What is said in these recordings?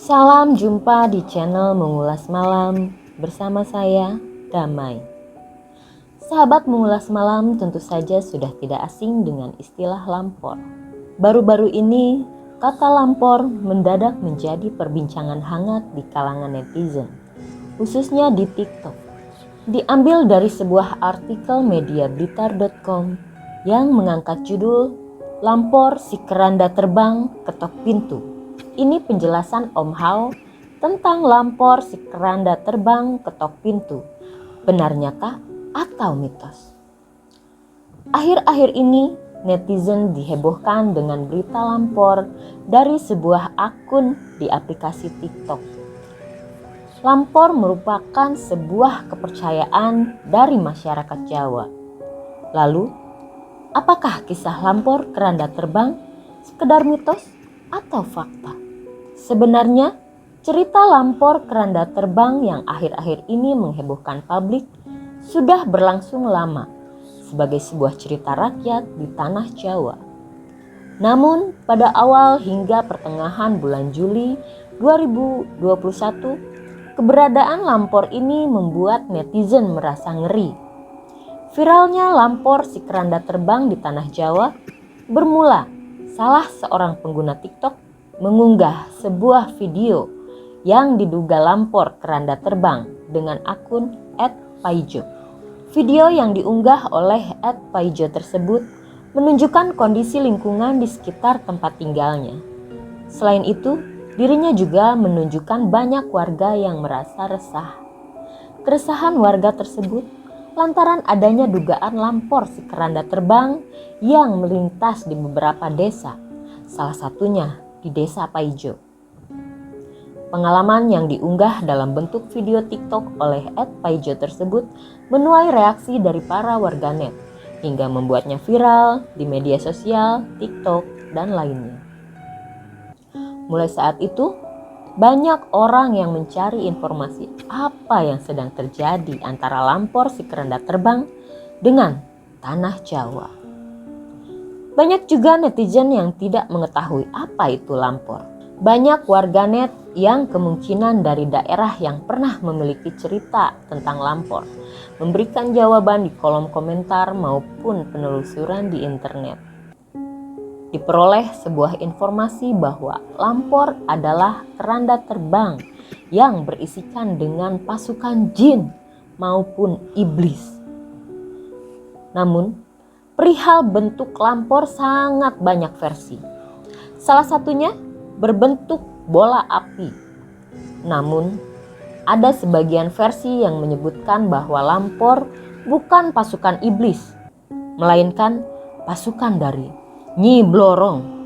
Salam jumpa di channel Mengulas Malam bersama saya, Damai. Sahabat Mengulas Malam tentu saja sudah tidak asing dengan istilah lampor. Baru-baru ini, kata lampor mendadak menjadi perbincangan hangat di kalangan netizen, khususnya di TikTok. Diambil dari sebuah artikel media blitar.com yang mengangkat judul "Lampor si keranda terbang ketok pintu". Ini penjelasan Om Hao tentang lampor si keranda terbang ketok pintu. Benarnyakah atau mitos? Akhir-akhir ini netizen dihebohkan dengan berita lampor dari sebuah akun di aplikasi TikTok. Lampor merupakan sebuah kepercayaan dari masyarakat Jawa. Lalu, apakah kisah lampor keranda terbang sekedar mitos atau fakta? Sebenarnya, cerita lampor keranda terbang yang akhir-akhir ini menghebohkan publik sudah berlangsung lama sebagai sebuah cerita rakyat di tanah Jawa. Namun, pada awal hingga pertengahan bulan Juli 2021, keberadaan lampor ini membuat netizen merasa ngeri. Viralnya lampor si keranda terbang di tanah Jawa bermula salah seorang pengguna TikTok mengunggah sebuah video yang diduga lampor keranda terbang dengan akun @paijo. Video yang diunggah oleh @paijo tersebut menunjukkan kondisi lingkungan di sekitar tempat tinggalnya. Selain itu, dirinya juga menunjukkan banyak warga yang merasa resah. Keresahan warga tersebut lantaran adanya dugaan lampor si keranda terbang yang melintas di beberapa desa, salah satunya di Desa Paijo. Pengalaman yang diunggah dalam bentuk video TikTok oleh @paijo tersebut menuai reaksi dari para warganet hingga membuatnya viral di media sosial, TikTok, dan lainnya. Mulai saat itu, banyak orang yang mencari informasi apa yang sedang terjadi antara lampor si keranda terbang dengan tanah Jawa. Banyak juga netizen yang tidak mengetahui apa itu lampor. Banyak warganet yang kemungkinan dari daerah yang pernah memiliki cerita tentang lampor memberikan jawaban di kolom komentar maupun penelusuran di internet. Diperoleh sebuah informasi bahwa lampor adalah keranda terbang yang berisikan dengan pasukan jin maupun iblis. Namun, perihal bentuk lampor sangat banyak versi. Salah satunya berbentuk bola api. Namun, ada sebagian versi yang menyebutkan bahwa lampor bukan pasukan iblis, melainkan pasukan dari Nyi Blorong.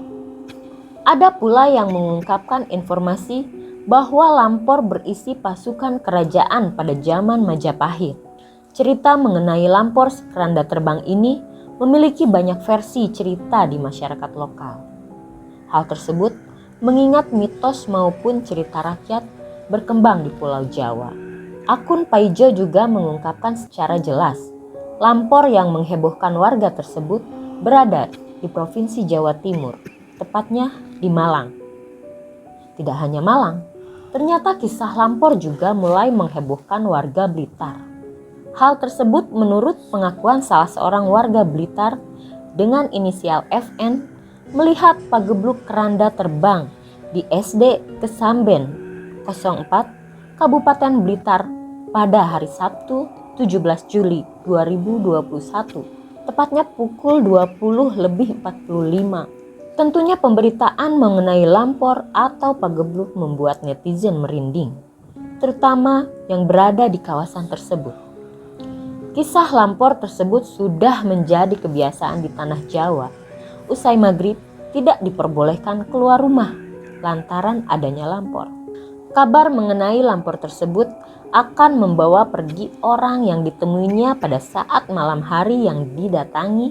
Ada pula yang mengungkapkan informasi bahwa lampor berisi pasukan kerajaan pada zaman Majapahit. Cerita mengenai lampor si keranda terbang ini memiliki banyak versi cerita di masyarakat lokal. Hal tersebut mengingat mitos maupun cerita rakyat berkembang di Pulau Jawa. Akun Paijo juga mengungkapkan secara jelas, lampor yang menghebohkan warga tersebut berada di Provinsi Jawa Timur, tepatnya di Malang. Tidak hanya Malang, ternyata kisah lampor juga mulai menghebohkan warga Blitar. Hal tersebut menurut pengakuan salah seorang warga Blitar dengan inisial FN melihat pagebluk keranda terbang di SD Kesamben 04 Kabupaten Blitar pada hari Sabtu 17 Juli 2021. Tepatnya pukul 20.45. Tentunya pemberitaan mengenai lampor atau pagebluk membuat netizen merinding, terutama yang berada di kawasan tersebut. Kisah lampor tersebut sudah menjadi kebiasaan di tanah Jawa. Usai maghrib tidak diperbolehkan keluar rumah lantaran adanya lampor. Kabar mengenai lampor tersebut akan membawa pergi orang yang ditemuinya pada saat malam hari yang didatangi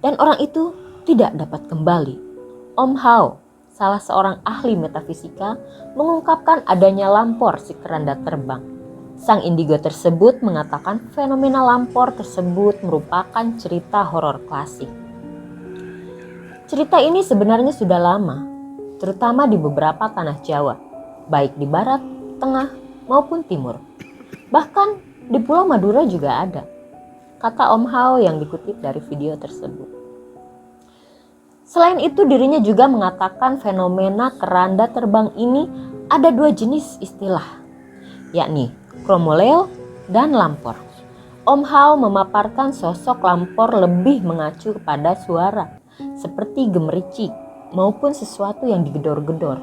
dan orang itu tidak dapat kembali. Om Hao, salah seorang ahli metafisika, mengungkapkan adanya lampor si keranda terbang. Sang indigo tersebut mengatakan fenomena lampor tersebut merupakan cerita horor klasik. Cerita ini sebenarnya sudah lama, terutama di beberapa tanah Jawa. baik di barat, tengah, maupun timur. Bahkan di Pulau Madura juga ada, kata Om Hao yang dikutip dari video tersebut. Selain itu, dirinya juga mengatakan fenomena keranda terbang ini ada dua jenis istilah, yakni chromoleo dan lampor. Om Hao memaparkan sosok lampor lebih mengacu kepada suara, seperti gemericik maupun sesuatu yang digedor-gedor.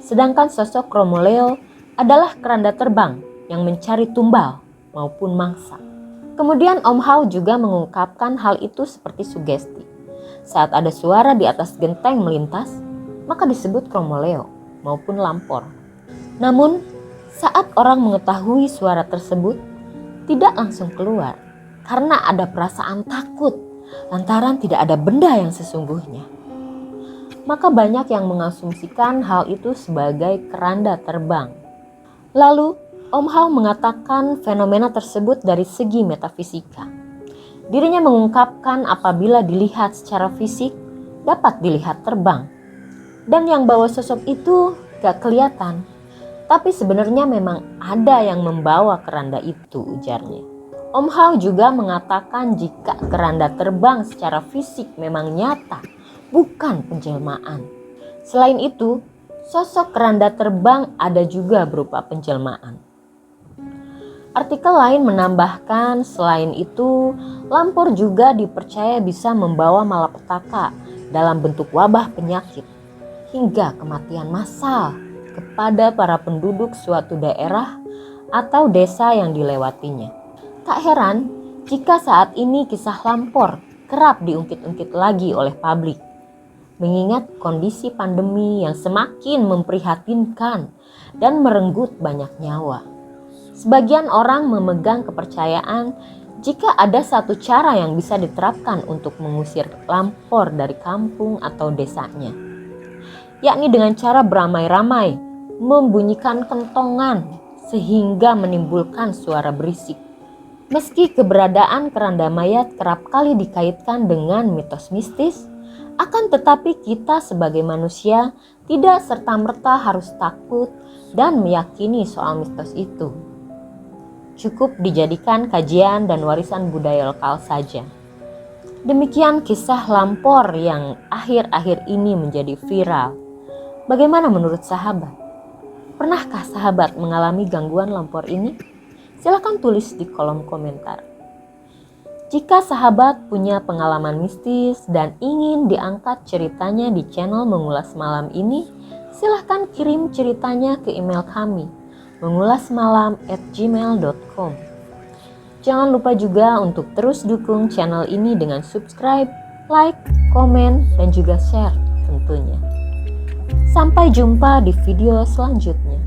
Sedangkan sosok chromoleo adalah keranda terbang yang mencari tumbal maupun mangsa. Kemudian Om Hao juga mengungkapkan hal itu seperti sugesti. Saat ada suara di atas genteng melintas, maka disebut chromoleo maupun lampor. Namun, saat orang mengetahui suara tersebut, tidak langsung keluar karena ada perasaan takut lantaran tidak ada benda yang sesungguhnya. Maka banyak yang mengasumsikan hal itu sebagai keranda terbang. Lalu, Om Hao mengatakan fenomena tersebut dari segi metafisika. Dirinya mengungkapkan apabila dilihat secara fisik dapat dilihat terbang. Dan yang bawa sosok itu gak kelihatan. Tapi sebenarnya memang ada yang membawa keranda itu, ujarnya. Om Hao juga mengatakan jika keranda terbang secara fisik memang nyata, bukan penjelmaan. Selain itu, sosok keranda terbang ada juga berupa penjelmaan. Artikel lain menambahkan selain itu, lampor juga dipercaya bisa membawa malapetaka dalam bentuk wabah penyakit hingga kematian massal kepada para penduduk suatu daerah atau desa yang dilewatinya. Tak heran jika saat ini kisah lampor kerap diungkit-ungkit lagi oleh publik, mengingat kondisi pandemi yang semakin memprihatinkan dan merenggut banyak nyawa. Sebagian orang memegang kepercayaan jika ada satu cara yang bisa diterapkan untuk mengusir lampor dari kampung atau desanya, yakni dengan cara beramai-ramai membunyikan kentongan sehingga menimbulkan suara berisik. Meski keberadaan keranda mayat kerap kali dikaitkan dengan mitos mistis, akan tetapi kita sebagai manusia tidak serta-merta harus takut dan meyakini soal mitos itu. Cukup dijadikan kajian dan warisan budaya lokal saja. Demikian kisah lampor yang akhir-akhir ini menjadi viral. Bagaimana menurut sahabat? Pernahkah sahabat mengalami gangguan lampor ini? Silakan tulis di kolom komentar. Jika sahabat punya pengalaman mistis dan ingin diangkat ceritanya di channel Mengulas Malam ini, silahkan kirim ceritanya ke email kami, mengulasmalam@gmail.com. Jangan lupa juga untuk terus dukung channel ini dengan subscribe, like, komen, dan juga share tentunya. Sampai jumpa di video selanjutnya.